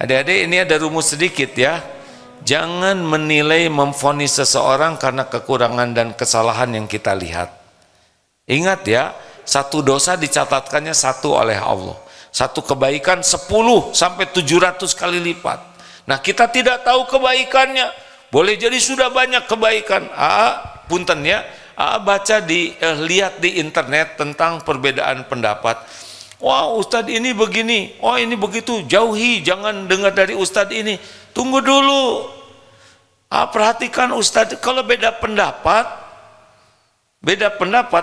Adik-adik, ini ada rumus sedikit ya. Jangan menilai, memvonis seseorang karena kekurangan dan kesalahan yang kita lihat. Ingat ya, satu dosa dicatatkannya satu oleh Allah. Satu kebaikan 10 sampai 700 kali lipat. Nah, kita tidak tahu kebaikannya. Boleh jadi sudah banyak kebaikan. Punten ya. Baca lihat di internet tentang perbedaan pendapat. Wah, Ustadz ini begini, oh ini begitu, jauhi, jangan dengar dari Ustadz ini. Tunggu dulu. Perhatikan Ustadz, kalau beda pendapat,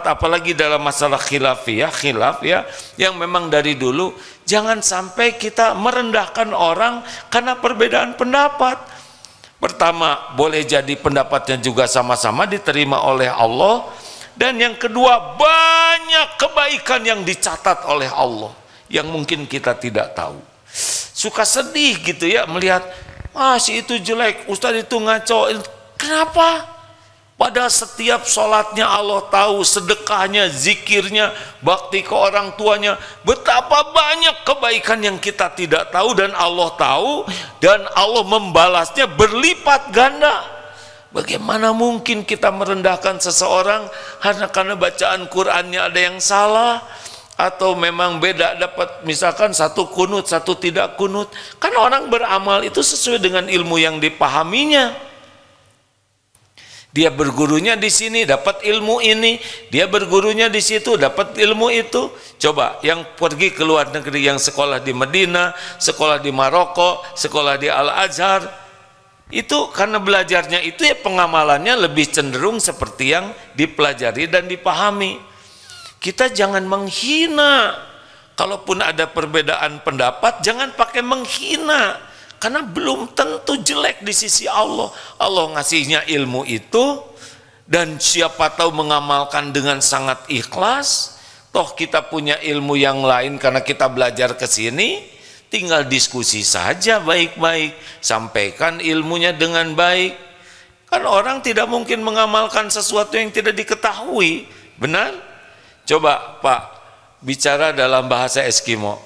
apalagi dalam masalah khilaf ya, yang memang dari dulu, jangan sampai kita merendahkan orang karena perbedaan pendapat. Pertama, boleh jadi pendapatnya juga sama-sama diterima oleh Allah. Dan yang kedua, banyak kebaikan yang dicatat oleh Allah yang mungkin kita tidak tahu. Suka sedih gitu ya melihat, si itu jelek, Ustadz itu ngaco. Kenapa? Padahal setiap sholatnya Allah tahu, sedekahnya, zikirnya, bakti ke orang tuanya, betapa banyak kebaikan yang kita tidak tahu dan Allah tahu, dan Allah membalasnya berlipat ganda. Bagaimana mungkin kita merendahkan seseorang karena bacaan Qur'annya ada yang salah, atau memang beda, dapat misalkan satu kunut, satu tidak kunut. Kan orang beramal itu sesuai dengan ilmu yang dipahaminya. Dia bergurunya di sini dapat ilmu ini, dia bergurunya di situ dapat ilmu itu. Coba yang pergi ke luar negeri, yang sekolah di Medina, sekolah di Maroko, sekolah di Al-Azhar, itu karena belajarnya itu ya pengamalannya lebih cenderung seperti yang dipelajari dan dipahami. Kita jangan menghina. Kalaupun ada perbedaan pendapat, jangan pakai menghina. Karena belum tentu jelek di sisi Allah. Allah ngasihnya ilmu itu, dan siapa tahu mengamalkan dengan sangat ikhlas. Toh kita punya ilmu yang lain karena kita belajar ke sini, tinggal diskusi saja baik-baik, sampaikan ilmunya dengan baik. Kan orang tidak mungkin mengamalkan sesuatu yang tidak diketahui, benar? Coba Pak, bicara dalam bahasa Eskimo.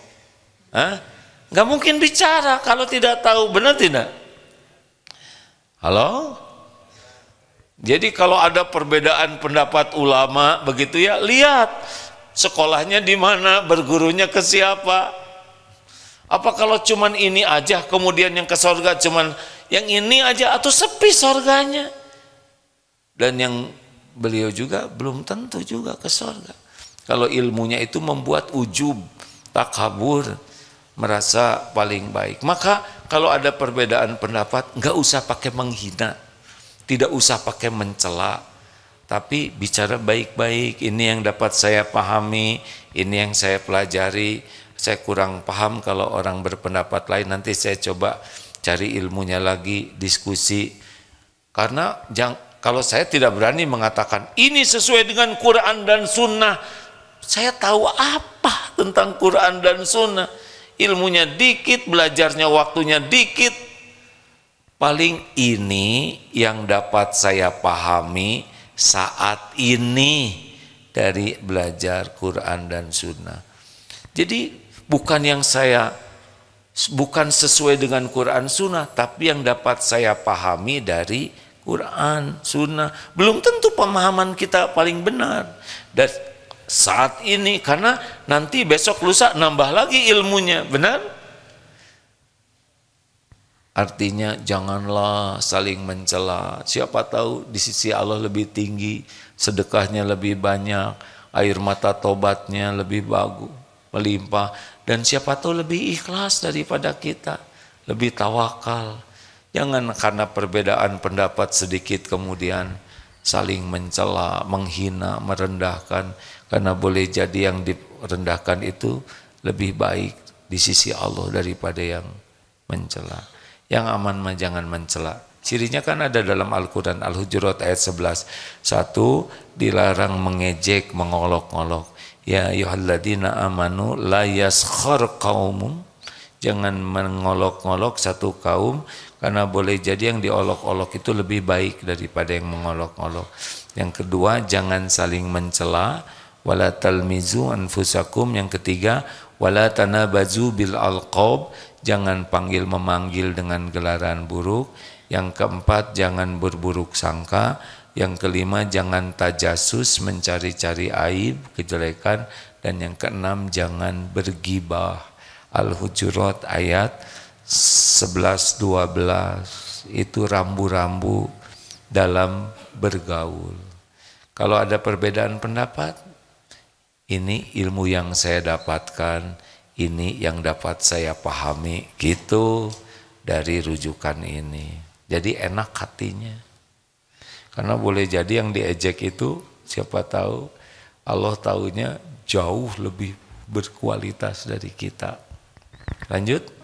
Nggak mungkin bicara kalau tidak tahu, benar tidak? Halo? Jadi kalau ada perbedaan pendapat ulama begitu ya, lihat sekolahnya di mana, bergurunya ke siapa. Apa kalau cuman ini aja, kemudian yang ke sorga cuman yang ini aja, atau sepi sorganya? Dan yang beliau juga belum tentu juga ke sorga. Kalau ilmunya itu membuat ujub, takabur, merasa paling baik. Maka kalau ada perbedaan pendapat, nggak usah pakai menghina, tidak usah pakai mencela, tapi bicara baik-baik. Ini yang dapat saya pahami, ini yang saya pelajari. Saya kurang paham kalau orang berpendapat lain, nanti saya coba cari ilmunya lagi, diskusi. Karena kalau saya tidak berani mengatakan ini sesuai dengan Quran dan Sunnah, saya tahu apa tentang Quran dan Sunnah? Ilmunya dikit, belajarnya waktunya dikit. Paling ini yang dapat saya pahami saat ini dari belajar Quran dan Sunnah. Jadi bukan sesuai dengan Quran Sunnah, tapi yang dapat saya pahami dari Quran Sunnah. Belum tentu pemahaman kita paling benar. Dan saat ini, karena nanti besok lusa nambah lagi ilmunya, benar? Artinya janganlah saling mencela. Siapa tahu di sisi Allah lebih tinggi, sedekahnya lebih banyak, air mata tobatnya lebih bagus, melimpah, dan siapa tahu lebih ikhlas daripada kita, lebih tawakal. Jangan karena perbedaan pendapat sedikit kemudian saling mencela, menghina, merendahkan. Karena boleh jadi yang direndahkan itu lebih baik di sisi Allah daripada yang mencela. Yang aman mah jangan mencela. Cirinya kan ada dalam Al-Quran, Al-Hujurat ayat 11. 1, dilarang mengejek, mengolok-olok. Ya ayyuhalladzina amanu la yaskhar qaumun. Jangan mengolok-olok satu kaum, karena boleh jadi yang diolok-olok itu lebih baik daripada yang mengolok-olok. Yang kedua, jangan saling mencela. wala talmizu anfusakum. Yang ketiga, wala tanabazu bil alqab, jangan panggil memanggil dengan gelaran buruk. Yang keempat, jangan berburuk sangka. Yang kelima, jangan tajasus, mencari-cari aib, kejelekan. Dan yang keenam, jangan bergibah. Al-Hujurat ayat 11-12, itu rambu-rambu dalam bergaul. Kalau ada perbedaan pendapat, ini ilmu yang saya dapatkan, ini yang dapat saya pahami, gitu dari rujukan ini. Jadi enak hatinya. Karena boleh jadi yang diejek itu, siapa tahu Allah tahunya jauh lebih berkualitas dari kita. Lanjut.